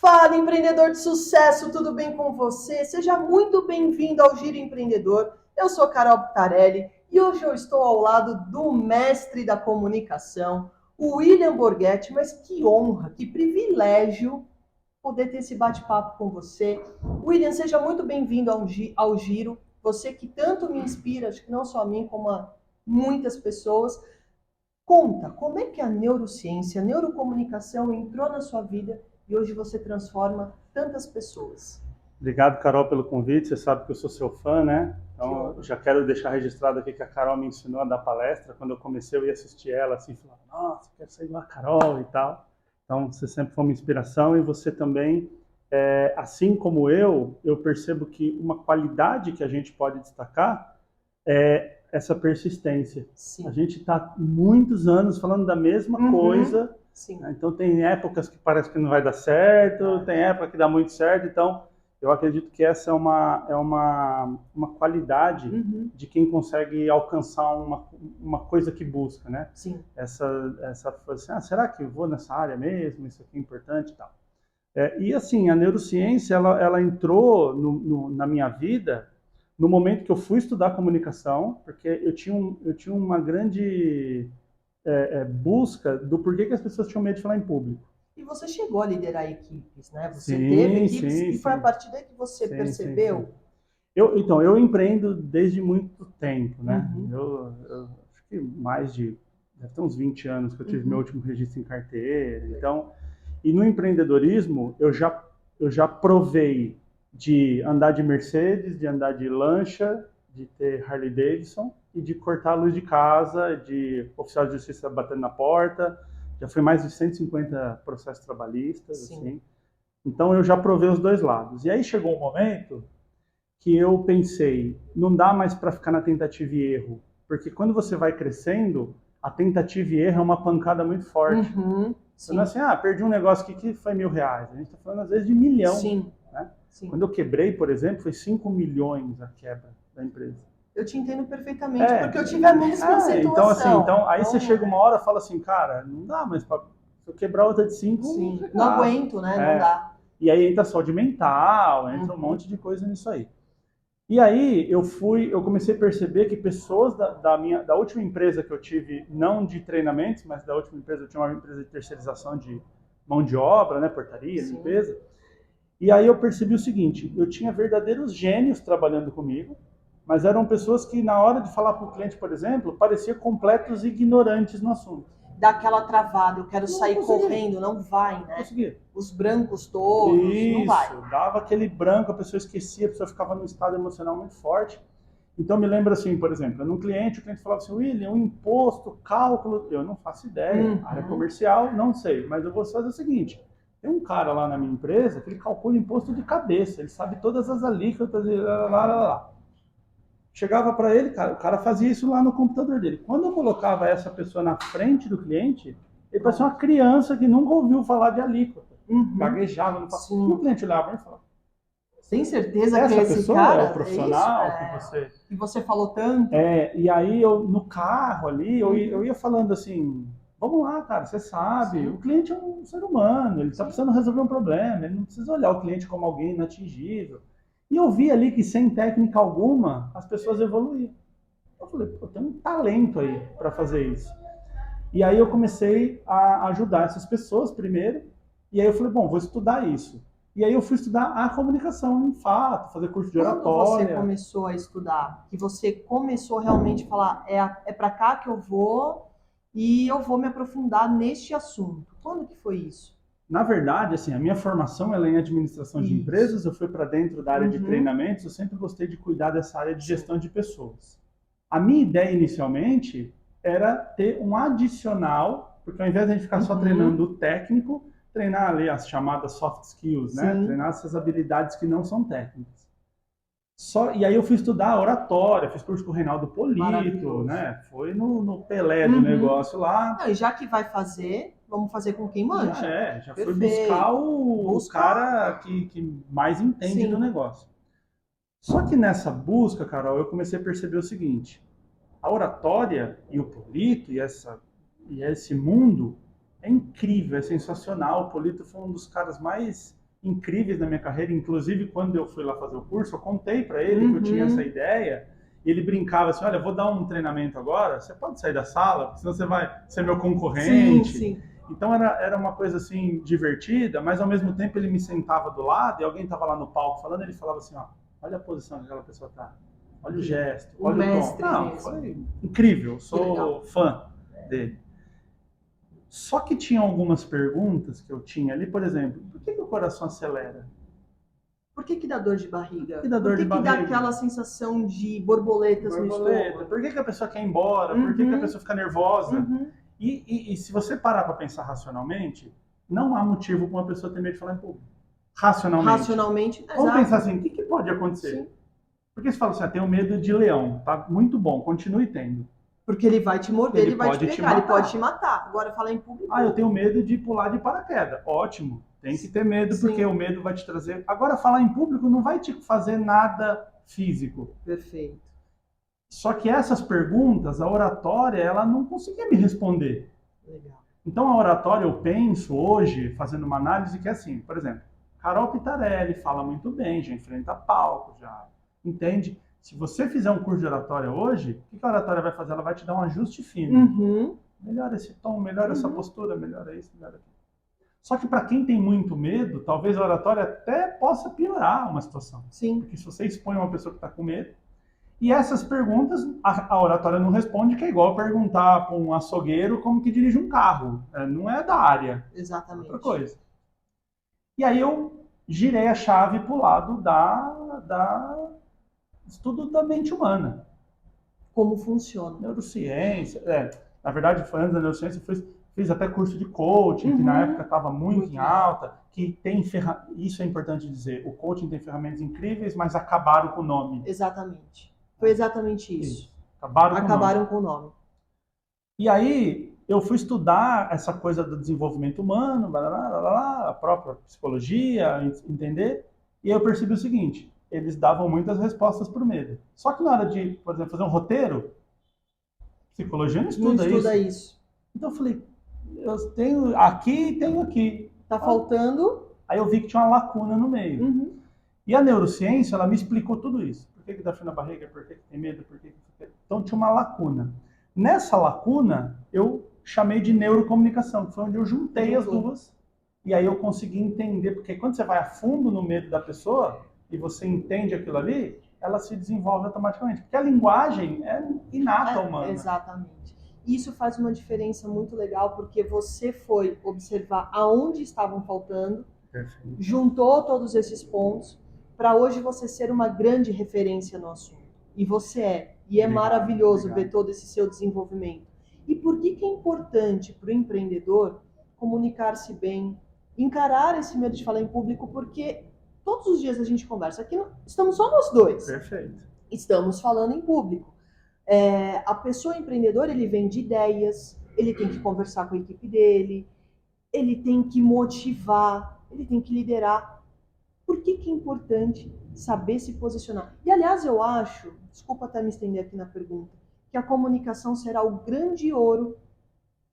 Fala, empreendedor de sucesso, tudo bem com você? Seja muito bem-vindo ao Giro Empreendedor. Eu sou Carol Butarelli e hoje eu estou ao lado do mestre da comunicação, o William Borghetti. Mas que honra, que privilégio poder ter esse bate-papo com você. William, seja muito bem-vindo ao Giro. Você que tanto me inspira, acho que não só a mim, como a muitas pessoas. Conta, como é que a neurociência, a neurocomunicação entrou na sua vida e hoje você transforma tantas pessoas? Obrigado, Carol, pelo convite. Você sabe que eu sou seu fã, né? Então, já quero deixar registrado aqui que a Carol me ensinou a dar palestra. Quando eu comecei, eu ia assistir ela assim, falava, nossa, quero ser igual a Carol e tal. Então, você sempre foi uma inspiração e você também, assim como eu percebo que uma qualidade que a gente pode destacar é essa persistência. A Sim. gente está muitos anos falando da mesma coisa, Sim. né? Então tem épocas que parece que não vai dar certo, tem época que dá muito certo, então eu acredito que essa é uma qualidade de quem consegue alcançar uma coisa que busca, né? Sim. Essa assim, será que eu vou nessa área mesmo? Isso aqui é importante e tal. E assim, a neurociência, ela entrou na minha vida no momento que eu fui estudar comunicação, porque eu tinha uma grande busca do porquê que as pessoas tinham medo de falar em público. E você chegou a liderar equipes, né? Você teve Sim, equipes sim, e foi a sim. partir daí que você Sim, sim, sim. percebeu? Então, eu empreendo desde muito tempo, né? Uhum. Eu acho que deve ter uns 20 anos que eu tive meu Uhum. último registro em carteira. Então, e no empreendedorismo, eu já provei de andar de Mercedes, de andar de lancha, de ter Harley Davidson e de cortar a luz de casa, de oficial de justiça batendo na porta. Já foi mais de 150 processos trabalhistas, Sim. assim. Então, eu já provei os dois lados. E aí chegou um momento que eu pensei, não dá mais para ficar na tentativa e erro, porque quando você vai crescendo, a tentativa e erro é uma pancada muito forte. Uhum. Então não é Sim. assim, perdi um negócio aqui que foi R$ 1.000. A gente está falando às vezes de milhão. Sim. Né? Sim. Quando eu quebrei, por exemplo, foi 5 milhões a quebra da empresa. Eu te entendo perfeitamente, É, porque eu tive a mesma então assim, situação. então, aí você chega uma hora e fala assim, cara, não dá mais para se eu quebrar outra de 5, eu Sim, não não gasta. aguento, né? Não É, dá. e aí entra saúde mental, entra um Uhum. monte de coisa nisso aí. E aí eu comecei a perceber que pessoas da última empresa que eu tive, não de treinamentos, mas da última empresa, eu tinha uma empresa de terceirização de mão de obra, né, portaria, Sim. limpeza. E aí eu percebi o seguinte, eu tinha verdadeiros gênios trabalhando comigo, mas eram pessoas que na hora de falar para o cliente, por exemplo, pareciam completos ignorantes no assunto. Dá aquela travada, eu quero Não sair conseguia, correndo, não vai, não né? conseguia. Os brancos todos, não vai. Isso, dava aquele branco, a pessoa esquecia, a pessoa ficava num estado emocional muito forte. Então me lembra assim, por exemplo, num cliente, o cliente falava assim, William, o imposto, cálculo, eu não faço ideia. Área Uhum. comercial, não sei, mas eu vou fazer o seguinte, tem um cara lá na minha empresa que ele calcula imposto de cabeça, ele sabe todas as alíquotas e lá, lá, lá, lá. Chegava para ele, cara, o cara fazia isso lá no computador dele. Quando eu colocava essa pessoa na frente do cliente, ele parecia uma criança que nunca ouviu falar de alíquota. Uhum. Gaguejava, não falava. E o Sim. cliente olhava e falava, Tem certeza que é essa esse pessoa é o cara? É isso? profissional que É. você... E você falou tanto? E aí eu, no carro ali, eu Uhum. ia falando assim, vamos lá, cara, você sabe, o Sim. cliente é um ser humano, ele está Sim. precisando resolver um problema, ele não precisa olhar o cliente como alguém inatingível. E eu vi ali que sem técnica alguma, as pessoas evoluíam. Eu falei, pô, tem um talento aí para fazer isso. E aí eu comecei a ajudar essas pessoas primeiro, e aí eu falei, bom, vou estudar isso. E aí eu fui estudar a comunicação em fato, fazer curso de Quando você oratória. começou a estudar, que você começou realmente a falar, é para cá que eu vou e eu vou me aprofundar neste assunto. Quando que foi isso? Na verdade, assim, a minha formação ela é em administração de Isso. empresas, eu fui para dentro da área de Uhum. treinamentos, eu sempre gostei de cuidar dessa área de Sim. gestão de pessoas. A minha ideia inicialmente era ter um adicional, porque ao invés de a gente ficar só treinando Uhum. o técnico, treinar ali as chamadas soft skills, né? Sim. Treinar essas habilidades que não são técnicas. E aí eu fui estudar oratória, fiz curso com o Reinaldo Polito, Maravilhoso. né? Foi no Pelé do Uhum. negócio lá. Não, e já que vai fazer, vamos fazer com quem manja. Já fui buscar Perfeito. o Buscar. cara que mais entende do Sim. negócio. Só que nessa busca, Carol, eu comecei a perceber o seguinte: a oratória e o Polito e esse mundo é incrível, é sensacional. O Polito foi um dos caras mais incríveis na minha carreira. Inclusive, quando eu fui lá fazer o curso, eu contei para ele que eu tinha essa ideia. E ele brincava assim, olha, eu vou dar um treinamento agora, você pode sair da sala, porque senão você vai ser meu concorrente. Sim, sim. Então era uma coisa assim divertida, mas ao mesmo tempo ele me sentava do lado e alguém estava lá no palco falando, ele falava assim, ó, olha a posição que aquela pessoa tá, olha o gesto, olha o tom. Não, mesmo. foi incrível, sou fã dele. Só que tinha algumas perguntas que eu tinha ali, por exemplo, por que o coração acelera? Por que dá dor de barriga? Por que dá dor de barriga? Dá aquela sensação de borboletas no estômago? Por que a pessoa quer ir embora? Por que a pessoa fica nervosa? E se você parar para pensar racionalmente, não há motivo para uma pessoa ter medo de falar em público. Racionalmente. Vamos pensar assim, o que pode acontecer? Sim. Porque você fala assim, tenho medo de leão, tá muito bom, continue tendo. Porque ele vai te morder, ele vai te pegar, ele pode te matar. Agora falar em público... eu tenho medo de pular de paraquedas. Ótimo, tem que ter medo, porque o medo vai te trazer... Agora, falar em público não vai te fazer nada físico. Perfeito. Só que essas perguntas, a oratória, ela não conseguia me responder. Legal. Então, a oratória, eu penso hoje, fazendo uma análise que é assim, por exemplo, Carol Pitarelli fala muito bem, já enfrenta palco, já entende... Se você fizer um curso de oratória hoje, o que a oratória vai fazer? Ela vai te dar um ajuste fino. Melhora esse tom, melhora essa postura, melhora isso, melhora aquilo. Só que para quem tem muito medo, talvez a oratória até possa piorar uma situação. Sim. Porque se você expõe uma pessoa que está com medo, e essas perguntas, a oratória não responde, que é igual perguntar para um açougueiro como que dirige um carro. Não é da área. Exatamente. Outra coisa. E aí eu girei a chave para o lado da estudo da mente humana. Como funciona. Neurociência. Na verdade, foi antes da neurociência, fiz até curso de coaching, que na época estava muito em alta, que tem isso é importante dizer, o coaching tem ferramentas incríveis, mas acabaram com o nome. Exatamente. Foi exatamente isso. Acabaram com o nome. E aí, eu fui estudar essa coisa do desenvolvimento humano, a própria psicologia, entender, e eu percebi o seguinte, eles davam muitas respostas para o medo. Só que na hora de, por exemplo, fazer um roteiro, psicologia não estuda isso. Então eu falei, eu tenho aqui e tenho aqui. Tá faltando. Aí eu vi que tinha uma lacuna no meio. E a neurociência, ela me explicou tudo isso. Por que dá frio na barriga, por que tem medo, por que... Então tinha uma lacuna. Nessa lacuna, eu chamei de neurocomunicação, que foi onde eu juntei as duas. E aí eu consegui entender, porque quando você vai a fundo no medo da pessoa, e você entende aquilo ali, ela se desenvolve automaticamente. Porque a linguagem é inata humana. Exatamente. Isso faz uma diferença muito legal, porque você foi observar aonde estavam faltando, Perfeito. Juntou todos esses pontos, para hoje você ser uma grande referência no assunto. E você é. E é maravilhoso ver todo esse seu desenvolvimento. E por que é importante para o empreendedor comunicar-se bem, encarar esse medo de falar em público, porque todos os dias a gente conversa. Aqui estamos só nós dois. Perfeito. Estamos falando em público. A pessoa empreendedora, ele vende ideias, ele tem que conversar com a equipe dele, ele tem que motivar, ele tem que liderar. Por que é importante saber se posicionar? E, aliás, eu acho, desculpa até me estender aqui na pergunta, que a comunicação será o grande ouro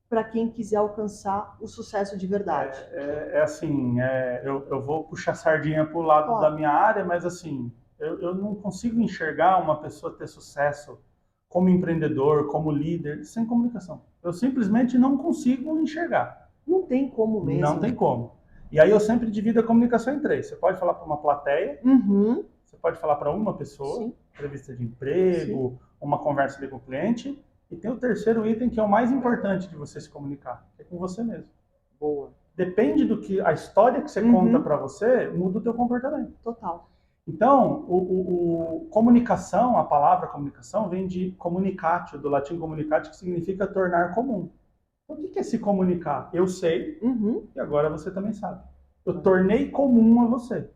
para quem quiser alcançar o sucesso de verdade. Eu vou puxar a sardinha para o lado da minha área, mas assim, eu não consigo enxergar uma pessoa ter sucesso como empreendedor, como líder, sem comunicação. Eu simplesmente não consigo enxergar. Não tem como mesmo. Não tem como. E aí eu sempre divido a comunicação em três. Você pode falar para uma plateia, você pode falar para uma pessoa, entrevista de emprego, uma conversa ali com o cliente, e tem o terceiro item que é o mais importante de você se comunicar, que é com você mesmo. Boa. Depende do que a história que você conta para você, muda o teu comportamento. Total. Então, comunicação, a palavra comunicação vem de communicatio, do latim communicatio, que significa tornar comum. Então, o que é se comunicar? Eu sei, e agora você também sabe. Eu tornei comum a você.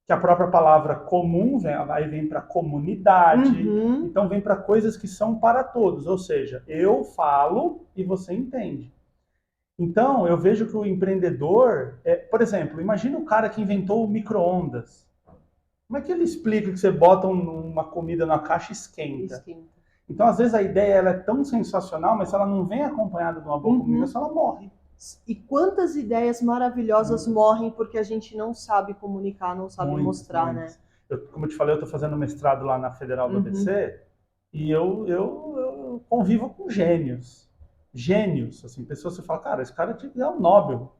Que a própria palavra comum vem para comunidade, então vem para coisas que são para todos, ou seja, eu falo e você entende. Então, eu vejo que o empreendedor, por exemplo, imagina o cara que inventou o micro-ondas. Como é que ele explica que você bota uma comida na caixa e esquenta? Então, às vezes, a ideia ela é tão sensacional, mas se ela não vem acompanhada de uma boa comunicação, ela morre. E quantas ideias maravilhosas morrem porque a gente não sabe comunicar, não sabe mostrar, né? Como eu te falei, eu estou fazendo mestrado lá na Federal do ABC e eu convivo com gênios. Gênios, assim, pessoas que você fala, cara, esse cara é um Nobel.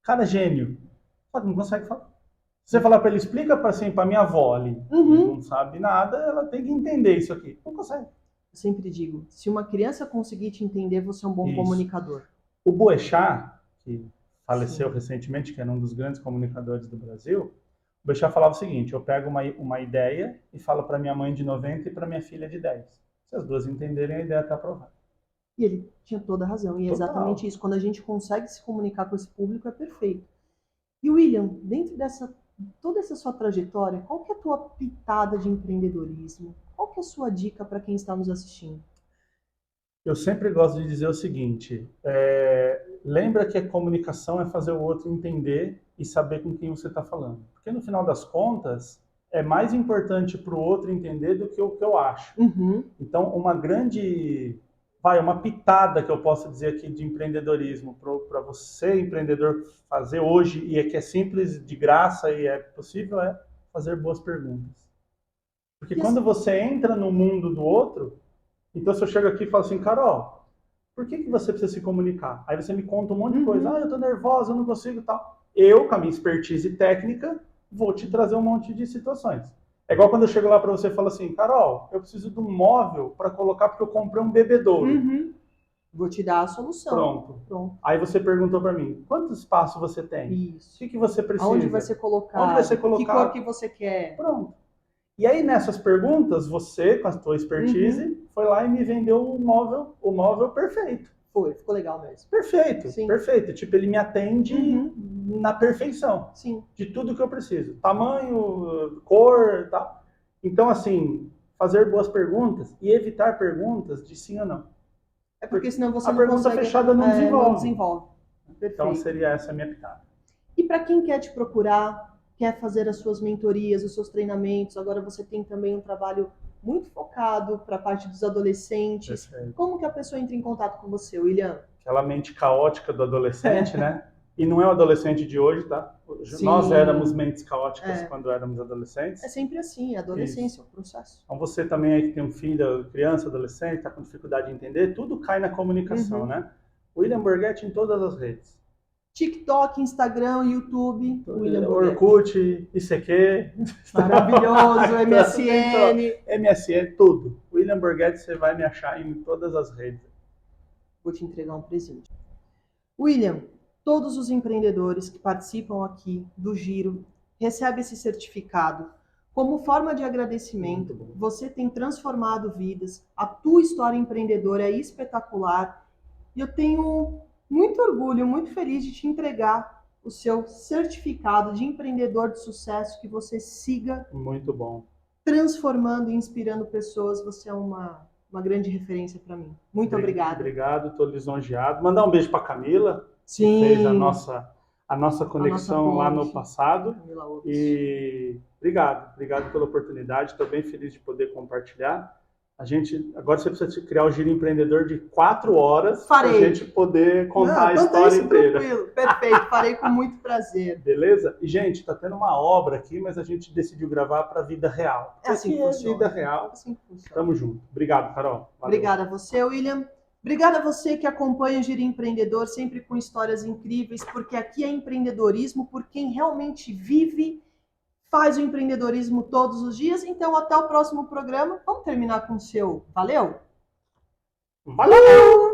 Cara, gênio. Só que não consegue falar. Se você falar para ele, explica para assim, minha avó ali, que não sabe nada, ela tem que entender isso aqui. Não consegue. Eu sempre digo, se uma criança conseguir te entender, você é um bom comunicador. O Boechat, que faleceu recentemente, que era um dos grandes comunicadores do Brasil, o Boechat falava o seguinte, eu pego uma ideia e falo para minha mãe de 90 e para minha filha de 10. Se as duas entenderem, a ideia está aprovada. E ele tinha toda a razão, e é exatamente isso. Quando a gente consegue se comunicar com esse público, é perfeito. E William, dentro dessa toda essa sua trajetória, qual que é a tua pitada de empreendedorismo? Qual que é a sua dica para quem está nos assistindo? Eu sempre gosto de dizer o seguinte, lembra que a comunicação é fazer o outro entender e saber com quem você está falando. Porque no final das contas, é mais importante para o outro entender do que o que eu acho. Então, uma pitada que eu posso dizer aqui de empreendedorismo para você, empreendedor, fazer hoje, e que é simples, de graça e é possível, é fazer boas perguntas. Porque quando você entra no mundo do outro, então se eu chego aqui e falo assim, Carol, por que você precisa se comunicar? Aí você me conta um monte de coisa, eu tô nervosa, eu não consigo e tal. Eu, com a minha expertise técnica, vou te trazer um monte de situações. É igual quando eu chego lá para você e falo assim, Carol, eu preciso de um móvel para colocar porque eu comprei um bebedouro. Vou te dar a solução. Pronto. Aí você perguntou para mim, quanto espaço você tem? Isso. O que você precisa? Onde vai ser colocado? Onde vai ser colocado? Que cor que você quer? Pronto. E aí nessas perguntas, você, com a sua expertise, foi lá e me vendeu o móvel perfeito. Ficou legal mesmo. Perfeito, perfeito. Tipo, ele me atende na perfeição. Sim. De tudo que eu preciso. Tamanho, cor, tal. Então, assim, fazer boas perguntas e evitar perguntas de sim ou não. É porque senão você não consegue... A pergunta fechada não desenvolve. Então, seria essa a minha pitada. E para quem quer te procurar, quer fazer as suas mentorias, os seus treinamentos, agora você tem também um trabalho muito focado para a parte dos adolescentes. Perfeito. Como que a pessoa entra em contato com você, William? Aquela mente caótica do adolescente, né? E não é o adolescente de hoje, tá? Sim. Nós éramos mentes caóticas quando éramos adolescentes. É sempre assim, a adolescência é um processo. Então você também aí que tem um filho, criança, adolescente, está com dificuldade de entender, tudo cai na comunicação, né? William Borghetti em todas as redes. TikTok, Instagram, YouTube, William Orkut, ICQ. Maravilhoso, MSN. MSN, tudo. William Borghetti, você vai me achar em todas as redes. Vou te entregar um presente. William, todos os empreendedores que participam aqui do Giro recebem esse certificado. Como forma de agradecimento, você tem transformado vidas, a tua história empreendedora é espetacular e eu tenho muito orgulho, muito feliz de te entregar o seu certificado de empreendedor de sucesso, que você siga muito bom, transformando e inspirando pessoas. Você é uma grande referência para mim. Muito obrigada. Obrigado, estou lisonjeado. Mandar um beijo para Camila, sim, que fez a nossa conexão lá no passado. E obrigado pela oportunidade. Estou bem feliz de poder compartilhar. Agora você precisa criar o Giro Empreendedor de 4 horas para a gente poder contar a história inteira. Tranquilo, perfeito, farei com muito prazer. Beleza? E, gente, está tendo uma obra aqui, mas a gente decidiu gravar para a vida real. É assim que funciona. Vida real. É assim que funciona. Tamo junto. Obrigado, Carol. Valeu. Obrigada a você, William. Obrigada a você que acompanha o Giro Empreendedor, sempre com histórias incríveis, porque aqui é empreendedorismo por quem realmente vive, faz o empreendedorismo todos os dias. Então, até o próximo programa. Vamos terminar com o seu valeu? Valeu!